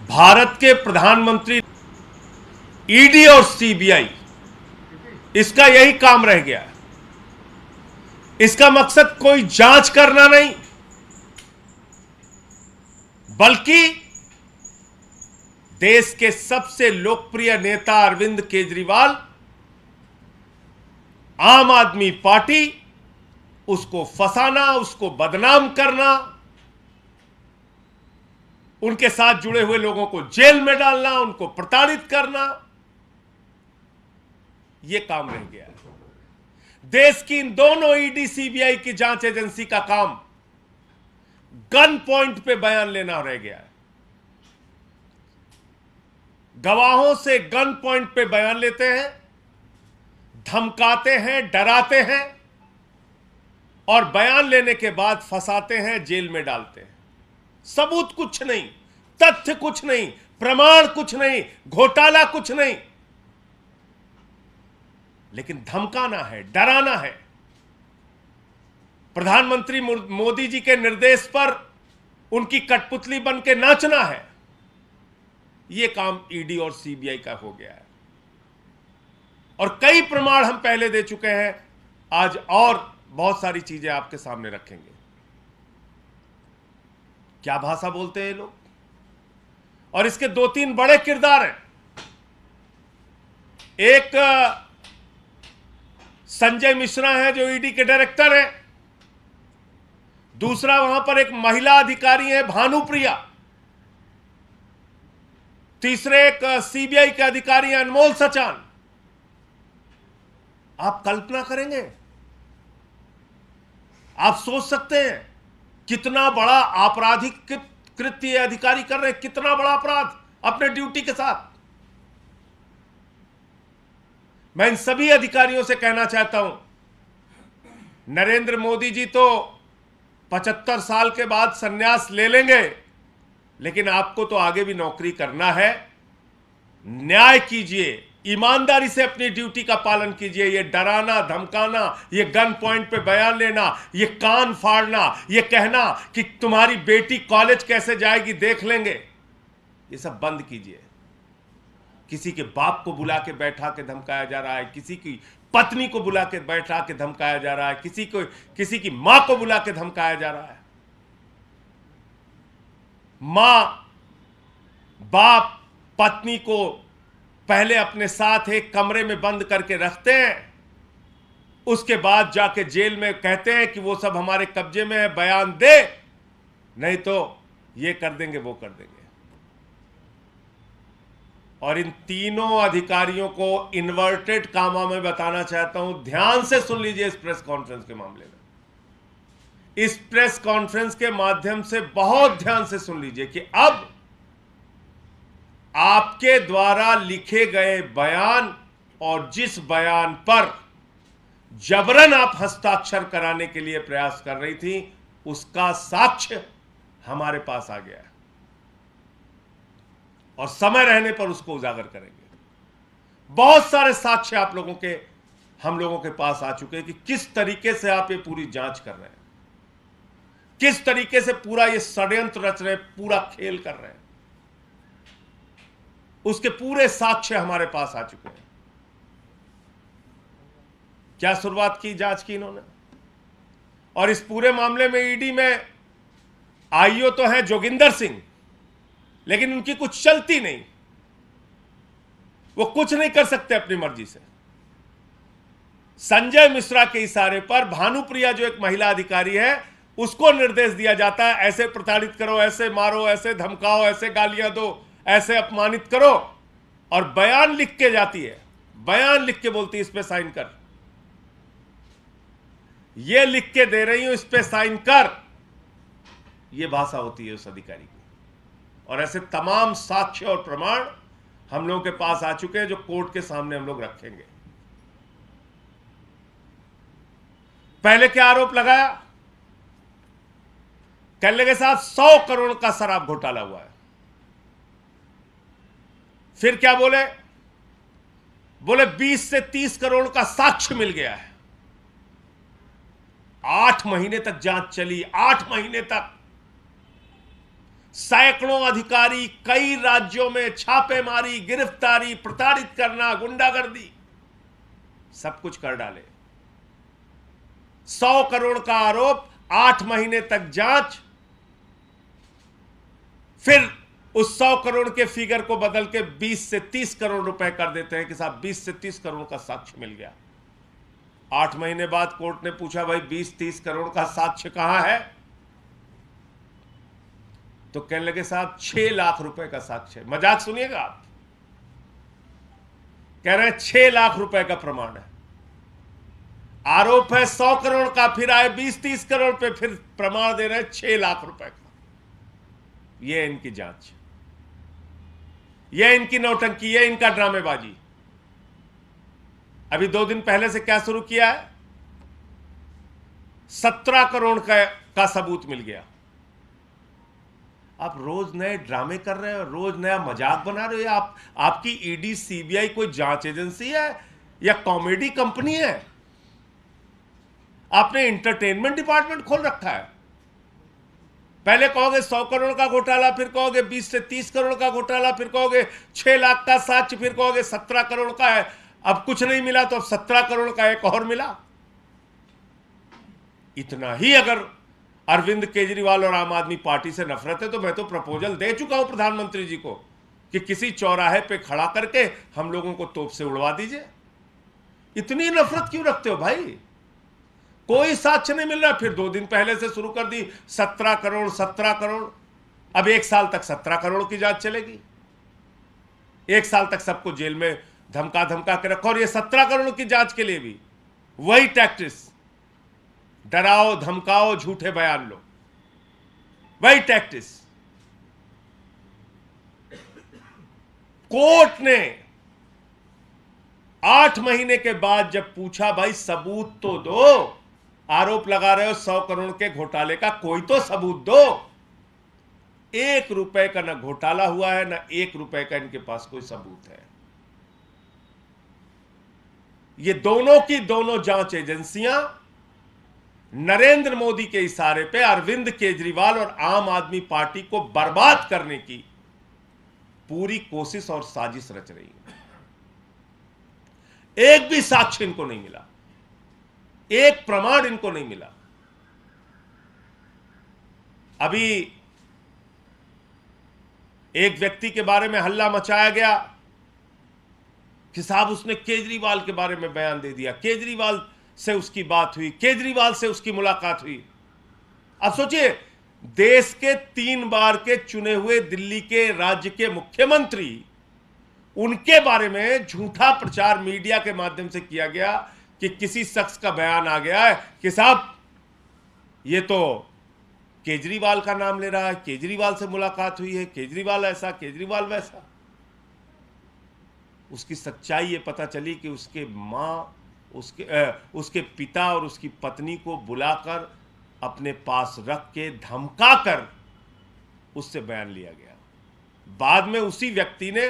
भारत के प्रधानमंत्री, ईडी और सीबीआई, इसका यही काम रह गया है। इसका मकसद कोई जांच करना नहीं, बल्कि देश के सबसे लोकप्रिय नेता अरविंद केजरीवाल, आम आदमी पार्टी, उसको फंसाना, उसको बदनाम करना, उनके साथ जुड़े हुए लोगों को जेल में डालना, उनको प्रताड़ित करना, यह काम रह गया है। देश की इन दोनों ईडी सीबीआई की जांच एजेंसी का काम गन पॉइंट पे बयान लेना रह गया है। गवाहों से गन पॉइंट पे बयान लेते हैं, धमकाते हैं, डराते हैं और बयान लेने के बाद फंसाते हैं, जेल में डालते हैं। सबूत कुछ नहीं, तथ्य कुछ नहीं, प्रमाण कुछ नहीं, घोटाला कुछ नहीं, लेकिन धमकाना है, डराना है। प्रधानमंत्री मोदी जी के निर्देश पर उनकी कठपुतली बन के नाचना है। यह काम ईडी और सीबीआई का हो गया है और कई प्रमाण हम पहले दे चुके हैं। आज और बहुत सारी चीजें आपके सामने रखेंगे। क्या भाषा बोलते हैं ये लोग, और इसके दो तीन बड़े किरदार हैं। एक संजय मिश्रा है जो ईडी के डायरेक्टर हैं, दूसरा वहां पर एक महिला अधिकारी है भानुप्रिया, तीसरे एक सीबीआई के अधिकारी हैं अनमोल सचान। आप कल्पना करेंगे, आप सोच सकते हैं कितना बड़ा आपराधिक कृत्य ये अधिकारी कर रहे हैं, कितना बड़ा अपराध अपने ड्यूटी के साथ। मैं इन सभी अधिकारियों से कहना चाहता हूं, नरेंद्र मोदी जी तो 75 साल के बाद संन्यास ले लेंगे, लेकिन आपको तो आगे भी नौकरी करना है। न्याय कीजिए, ईमानदारी से अपनी ड्यूटी का पालन कीजिए। ये डराना, धमकाना, ये गन पॉइंट पे बयान लेना, ये कान फाड़ना, ये कहना कि तुम्हारी बेटी कॉलेज कैसे जाएगी देख लेंगे, ये सब बंद कीजिए। किसी के बाप को बुला के बैठा के धमकाया जा रहा है, किसी की पत्नी को बुला के बैठा के धमकाया जा रहा है, किसी की मां को बुला के धमकाया जा रहा है। मां, बाप पत्नी को पहले अपने साथ एक कमरे में बंद करके रखते हैं, उसके बाद जाके जेल में कहते हैं कि वो सब हमारे कब्जे में है, बयान दे, नहीं तो ये कर देंगे, वो कर देंगे। और इन तीनों अधिकारियों को इन्वर्टेड कामा में बताना चाहता हूं, ध्यान से सुन लीजिए इस प्रेस कॉन्फ्रेंस के मामले में। इस प्रेस कॉन्फ्रेंस के माध्यम से बहुत ध्यान से सुन लीजिए कि अब आपके द्वारा लिखे गए बयान और जिस बयान पर जबरन आप हस्ताक्षर कराने के लिए प्रयास कर रही थी, उसका साक्ष्य हमारे पास आ गया है और समय रहने पर उसको उजागर करेंगे। बहुत सारे साक्ष्य आप लोगों के, हम लोगों के पास आ चुके हैं कि किस तरीके से आप ये पूरी जांच कर रहे हैं, किस तरीके से पूरा ये षड्यंत्र रच रहे हैं, पूरा खेल कर रहे हैं। उसके पूरे साक्ष्य हमारे पास आ चुके हैं। क्या शुरुआत की जांच की इन्होंने, और इस पूरे मामले में ईडी में आईओ तो है जोगिंदर सिंह, लेकिन उनकी कुछ चलती नहीं, वो कुछ नहीं कर सकते अपनी मर्जी से। संजय मिश्रा के इशारे पर भानुप्रिया जो एक महिला अधिकारी है, उसको निर्देश दिया जाता है, ऐसे प्रताड़ित करो, ऐसे मारो, ऐसे धमकाओ, ऐसे गालियां दो, ऐसे अपमानित करो, और बयान लिख के जाती है, बयान लिख के बोलती है इस पे साइन कर, ये लिख के दे रही हूं, इस पे साइन कर। ये भाषा होती है उस अधिकारी की। और ऐसे तमाम साक्ष्य और प्रमाण हम लोगों के पास आ चुके हैं, जो कोर्ट के सामने हम लोग रखेंगे। पहले क्या आरोप लगाया, कहने लगे साहब 100 करोड़ का शराब घोटाला हुआ है। फिर क्या बोले, 20 से 30 करोड़ का साक्ष्य मिल गया है। 8 महीने तक जांच चली, 8 महीने तक सैकड़ों अधिकारी, कई राज्यों में छापेमारी, गिरफ्तारी, प्रताड़ित करना, गुंडागर्दी, सब कुछ कर डाले। 100 करोड़ का आरोप, 8 महीने तक जांच, फिर उस 100 करोड़ के फिगर को बदल के 20 से 30 करोड़ रुपए कर देते हैं कि साहब 20 से 30 करोड़ का साक्ष्य मिल गया। 8 महीने बाद कोर्ट ने पूछा, भाई 20-30 करोड़ का साक्ष्य कहां है? तो कहने लगे साहब 6 लाख रुपए का साक्ष्य। मजाक सुनिएगा आप, कह रहे हैं 6 लाख रुपए का प्रमाण है। आरोप है 100 करोड़ का, फिर आए 20-30 करोड़ पे, फिर प्रमाण दे रहे हैं 6 लाख रुपए का। ये इनकी जांच, ये इनकी नौटंकी, ये इनका ड्रामेबाजी। अभी 2 दिन पहले से क्या शुरू किया है? 17 करोड़ का सबूत मिल गया। आप रोज नए ड्रामे कर रहे हो, रोज नया मजाक बना रहे हो। आपकी ईडी सीबीआई कोई जांच एजेंसी है या कॉमेडी कंपनी है? आपने इंटरटेनमेंट डिपार्टमेंट खोल रखा है। पहले कहोगे 100 करोड़ का घोटाला, फिर कहोगे 20 से 30 करोड़ का घोटाला, फिर कहोगे 6 लाख का साक्ष्य, फिर कहोगे 17 करोड़ का है। अब कुछ नहीं मिला तो अब 17 करोड़ का एक और मिला। इतना ही अगर अरविंद केजरीवाल और आम आदमी पार्टी से नफरत है तो मैं तो प्रपोजल दे चुका हूं प्रधानमंत्री जी को कि किसी चौराहे पे खड़ा करके हम लोगों को तोप से उड़वा दीजिए। इतनी नफरत क्यों रखते हो भाई? कोई साक्ष्य नहीं मिल रहा, फिर 2 दिन पहले से शुरू कर दी 17 करोड़ 17 करोड़। अब 1 साल तक 17 करोड़ की जांच चलेगी। 1 साल तक सबको जेल में धमका धमका के रखो। और ये 17 करोड़ की जांच के लिए भी वही टैक्टिस, डराओ धमकाओ झूठे बयान लो, वही टैक्टिस। कोर्ट ने 8 महीने के बाद जब पूछा, भाई सबूत तो दो, आरोप लगा रहे हो 100 करोड़ के घोटाले का, कोई तो सबूत दो। 1 रुपए का ना घोटाला हुआ है, ना 1 रुपए का इनके पास कोई सबूत है। ये दोनों की दोनों जांच एजेंसियां नरेंद्र मोदी के इशारे पे अरविंद केजरीवाल और आम आदमी पार्टी को बर्बाद करने की पूरी कोशिश और साजिश रच रही है। एक भी साक्ष्य इनको नहीं मिला, एक प्रमाण इनको नहीं मिला। अभी एक व्यक्ति के बारे में हल्ला मचाया गया कि साहब उसने केजरीवाल के बारे में बयान दे दिया, केजरीवाल से उसकी बात हुई, केजरीवाल से उसकी मुलाकात हुई। अब सोचिए, देश के 3 बार के चुने हुए दिल्ली के राज्य के मुख्यमंत्री, उनके बारे में झूठा प्रचार मीडिया के माध्यम से किया गया कि किसी शख्स का बयान आ गया है कि साहब ये तो केजरीवाल का नाम ले रहा है, केजरीवाल से मुलाकात हुई है, केजरीवाल ऐसा, केजरीवाल वैसा। उसकी सच्चाई ये पता चली कि उसके मां, उसके पिता और उसकी पत्नी को बुलाकर अपने पास रख के धमकाकर उससे बयान लिया गया। बाद में उसी व्यक्ति ने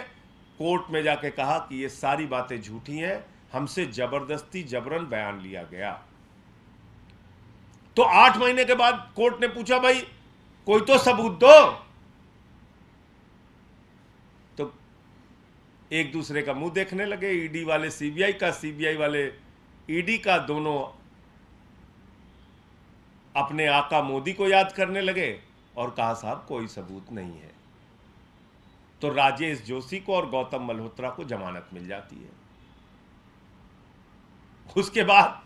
कोर्ट में जाके कहा कि ये सारी बातें झूठी हैं, हमसे जबरदस्ती जबरन बयान लिया गया। तो 8 महीने के बाद कोर्ट ने पूछा, भाई कोई तो सबूत दो। तो एक दूसरे का मुंह देखने लगे, ईडी वाले सीबीआई का, सीबीआई वाले ईडी का, दोनों अपने आका मोदी को याद करने लगे और कहा साहब कोई सबूत नहीं है। तो राजेश जोशी को और गौतम मल्होत्रा को जमानत मिल जाती है। उसके बाद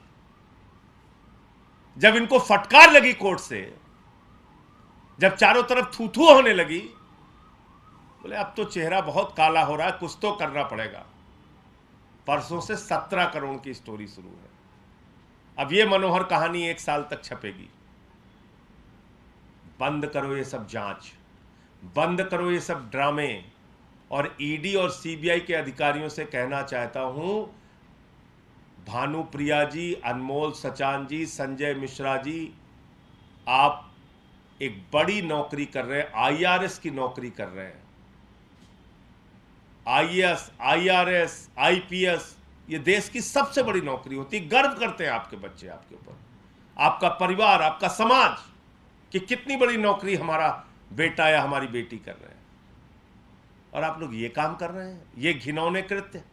जब इनको फटकार लगी कोर्ट से, जब चारों तरफ थू थू होने लगी, बोले अब तो चेहरा बहुत काला हो रहा है, कुछ तो करना पड़ेगा। परसों से 17 करोड़ की स्टोरी शुरू है। अब ये मनोहर कहानी 1 साल तक छपेगी। बंद करो ये सब जांच, बंद करो ये सब ड्रामे। और ईडी और सीबीआई के अधिकारियों से कहना चाहता हूं, भानुप्रिया जी, अनमोल सचान जी, संजय मिश्रा जी, आप एक बड़ी नौकरी कर रहे हैं, आईआरएस की नौकरी कर रहे हैं। आईएएस, आईआरएस, आईपीएस, ये देश की सबसे बड़ी नौकरी होती है। गर्व करते हैं आपके बच्चे आपके ऊपर, आपका परिवार, आपका समाज, कि कितनी बड़ी नौकरी हमारा बेटा या हमारी बेटी कर रहे हैं, और आप लोग ये काम कर रहे हैं। ये घिनौने कृत्य,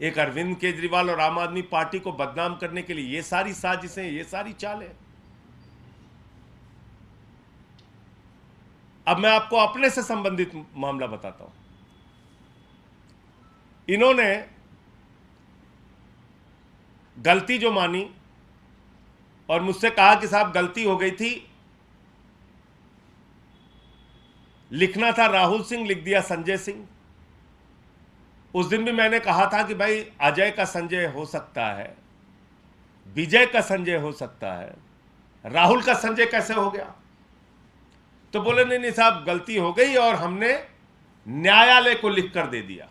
एक अरविंद केजरीवाल और आम आदमी पार्टी को बदनाम करने के लिए ये सारी साजिशें, ये सारी चालें। अब मैं आपको अपने से संबंधित मामला बताता हूं। इन्होंने गलती जो मानी और मुझसे कहा कि साहब गलती हो गई थी, लिखना था राहुल सिंह, लिख दिया संजय सिंह। उस दिन भी मैंने कहा था कि भाई अजय का संजय हो सकता है, विजय का संजय हो सकता है, राहुल का संजय कैसे हो गया? तो बोले नहीं नहीं साहब गलती हो गई और हमने न्यायालय को लिख कर दे दिया।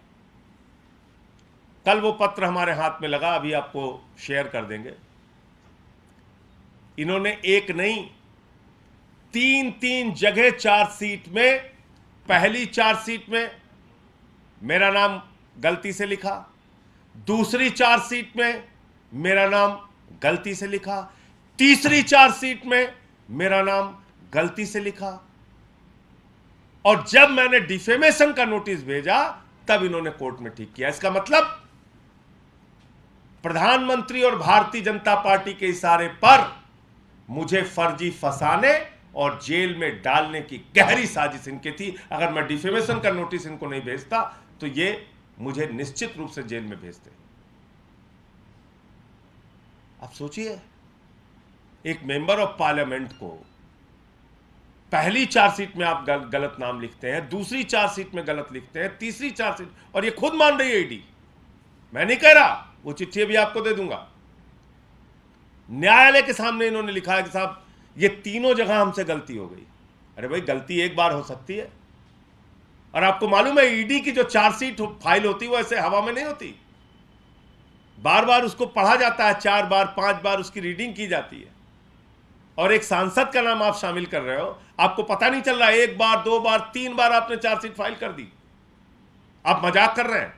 कल वो पत्र हमारे हाथ में लगा, अभी आपको शेयर कर देंगे। इन्होंने एक नहीं, तीन जगह चार्जशीट में, पहली चार्जशीट में मेरा नाम गलती से लिखा, दूसरी चार्जशीट में मेरा नाम गलती से लिखा, तीसरी चार्जशीट में मेरा नाम गलती से लिखा, और जब मैंने डिफेमेशन का नोटिस भेजा तब इन्होंने कोर्ट में ठीक किया। इसका मतलब प्रधानमंत्री और भारतीय जनता पार्टी के इशारे पर मुझे फर्जी फंसाने और जेल में डालने की गहरी साजिश इनकी थी। अगर मैं डिफेमेशन का नोटिस इनको नहीं भेजता तो ये मुझे निश्चित रूप से जेल में भेजते। आप सोचिए, एक मेंबर ऑफ पार्लियामेंट को पहली चार्जशीट में आप गलत नाम लिखते हैं, दूसरी चार्जशीट में गलत लिखते हैं, तीसरी चार्जशीट, और ये खुद मान रही है ईडी, मैं नहीं कह रहा, वो चिट्ठी भी आपको दे दूंगा। न्यायालय के सामने इन्होंने लिखा है कि साहब ये तीनों जगह हमसे गलती हो गई। अरे भाई गलती एक बार हो सकती है, और आपको मालूम है ईडी की जो चार्जशीट फाइल होती है वो ऐसे हवा में नहीं होती, बार बार उसको पढ़ा जाता है, 4 बार 5 बार उसकी रीडिंग की जाती है। और एक सांसद का नाम आप शामिल कर रहे हो, आपको पता नहीं चल रहा, 1 बार 2 बार 3 बार आपने चार्जशीट फाइल कर दी, आप मजाक कर रहे हैं।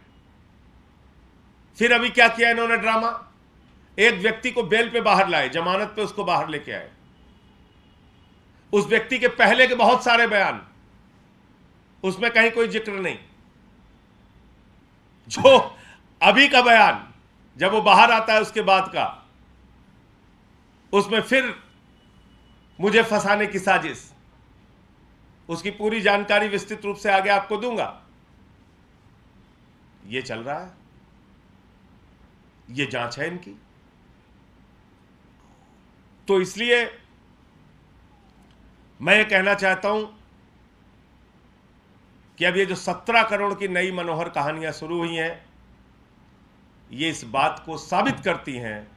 फिर अभी क्या किया इन्होंने ड्रामा, एक व्यक्ति को बेल पे बाहर लाए, जमानत पे उसको बाहर लेके आए, उस व्यक्ति के पहले के बहुत सारे बयान, उसमें कहीं कोई जिक्र नहीं, जो अभी का बयान जब वो बाहर आता है उसके बाद का, उसमें फिर मुझे फंसाने की साजिश, उसकी पूरी जानकारी विस्तृत रूप से आगे आपको दूंगा। ये चल रहा है, ये जांच है इनकी। तो इसलिए मैं ये कहना चाहता हूं कि अब ये जो 17 करोड़ की नई मनोहर कहानियां शुरू हुई हैं, ये इस बात को साबित करती हैं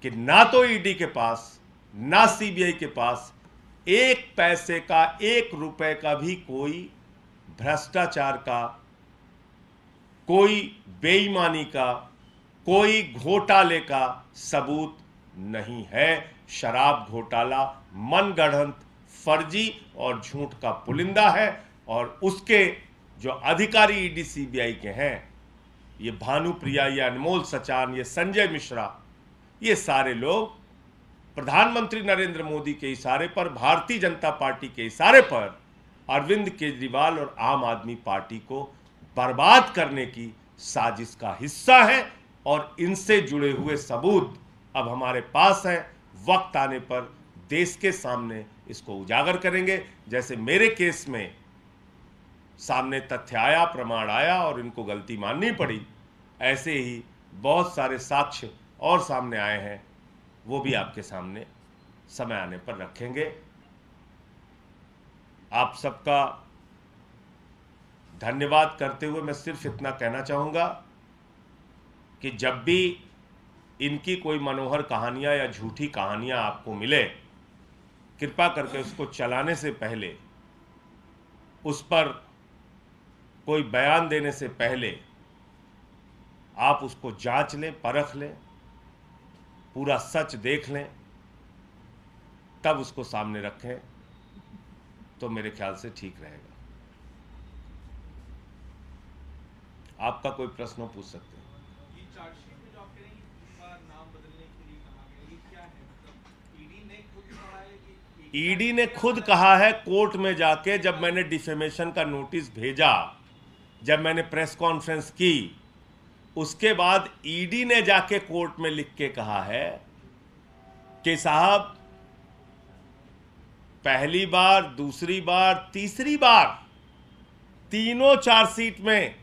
कि ना तो ईडी के पास ना सीबीआई के पास 1 पैसे का, 1 रुपए का भी कोई भ्रष्टाचार का, कोई बेईमानी का, कोई घोटाले का सबूत नहीं है। शराब घोटाला मनगढ़ंत, फर्जी और झूठ का पुलिंदा है, और उसके जो अधिकारी ईडी सीबीआई के हैं, ये भानुप्रिया, ये अनमोल सचान, ये संजय मिश्रा, ये सारे लोग प्रधानमंत्री नरेंद्र मोदी के इशारे पर, भारतीय जनता पार्टी के इशारे पर अरविंद केजरीवाल और आम आदमी पार्टी को बर्बाद करने की साजिश का हिस्सा है, और इनसे जुड़े हुए सबूत अब हमारे पास हैं। वक्त आने पर देश के सामने इसको उजागर करेंगे। जैसे मेरे केस में सामने तथ्य आया, प्रमाण आया और इनको गलती माननी पड़ी, ऐसे ही बहुत सारे साक्ष्य और सामने आए हैं, वो भी आपके सामने समय आने पर रखेंगे। आप सबका धन्यवाद करते हुए मैं सिर्फ इतना कहना चाहूँगा कि जब भी इनकी कोई मनोहर कहानियाँ या झूठी कहानियाँ आपको मिले, कृपा करके उसको चलाने से पहले, उस पर कोई बयान देने से पहले आप उसको जांच लें, परख लें, पूरा सच देख लें, तब उसको सामने रखें, तो मेरे ख्याल से ठीक रहेगा। आपका कोई प्रश्न पूछ सकते हैं। ये चार्जशीट में जो आप कह रहे हैं कि नाम बदलने के लिए कहा गया, ये क्या है? मतलब ईडी ने खुद कहा है कि ईडी ने खुद कहा है कोर्ट में जाके, जब मैंने डिफेमेशन का नोटिस भेजा, जब मैंने प्रेस कॉन्फ्रेंस की, उसके बाद ईडी ने जाके कोर्ट में लिख के कहा है कि साहब पहली बार, दूसरी बार, तीसरी बार तीनों चार्जशीट में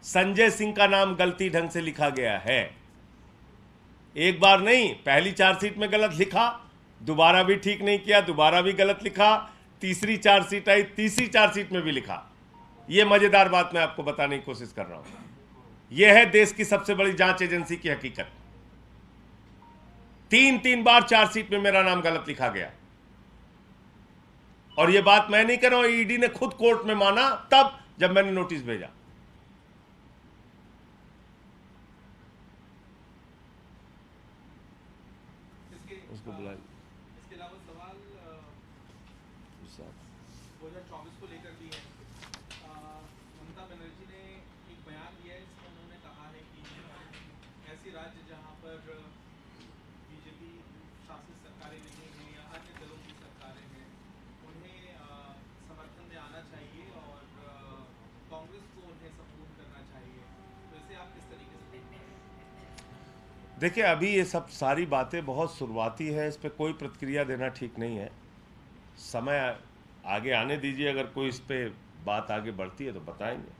संजय सिंह का नाम गलती ढंग से लिखा गया है। एक बार नहीं, पहली चार्जशीट में गलत लिखा, दोबारा भी ठीक नहीं किया, दोबारा भी गलत लिखा, तीसरी चार्जशीट आई, तीसरी चार्जशीट में भी लिखा। यह मजेदार बात मैं आपको बताने की कोशिश कर रहा हूं। यह है देश की सबसे बड़ी जांच एजेंसी की हकीकत। तीन बार चार्जशीट में मेरा नाम गलत लिखा गया, और यह बात मैं नहीं कर रहा हूं, ईडी ने खुद कोर्ट में माना तब जब मैंने नोटिस भेजा। उसको बुलाइए। इसके अलावा सवाल 2024 को लेकर भी है। ममता बनर्जी ने एक बयान दिया है, इसमें उन्होंने कहा है कि ऐसे राज्य जहां पर बीजेपी शासित सरकारें नहीं हैं या अन्य दलों की सरकारें हैं, उन्हें समर्थन में आना चाहिए और कांग्रेस को उन्हें सपोर्ट करना चाहिए। तो इसे आप किस तरीके से देखते हैं? देखिए, अभी ये सब सारी बातें बहुत शुरुआती है, इस पर कोई प्रतिक्रिया देना ठीक नहीं है। समय आगे आने दीजिए, अगर कोई इस पे बात आगे बढ़ती है तो बताएंगे।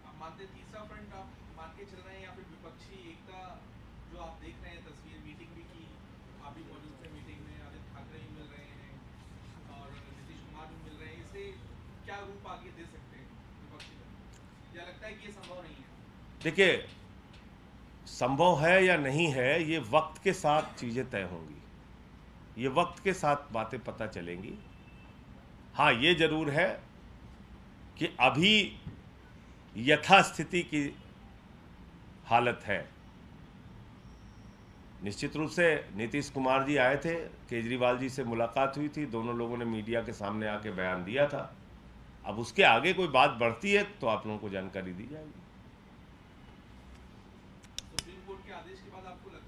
आप मानते हैं तीसरा फ्रंट आप मान के चल रहे हैं, या फिर विपक्षी एकता जो आप देख रहे हैं तस्वीर, मीटिंग भी की, आप भी मौजूद थे मीटिंग में, आदित्य ठाकरे भी मिल रहे हैं और नीतीश कुमार भी मिल रहे हैं, इसे क्या रूप आगे दे सकते हैं विपक्षी दल? या लगता है कि ये संभव नहीं है? देखिए, संभव है या नहीं है, ये वक्त के साथ चीज़ें तय होंगी, ये वक्त के साथ बातें पता चलेंगी। हाँ, ये जरूर है कि अभी यथास्थिति की हालत है। निश्चित रूप से नीतीश कुमार जी आए थे, केजरीवाल जी से मुलाकात हुई थी, दोनों लोगों ने मीडिया के सामने आके बयान दिया था। अब उसके आगे कोई बात बढ़ती है तो आप लोगों को जानकारी दी जाएगी। सुप्रीम कोर्ट के आदेश के बाद आपको लगता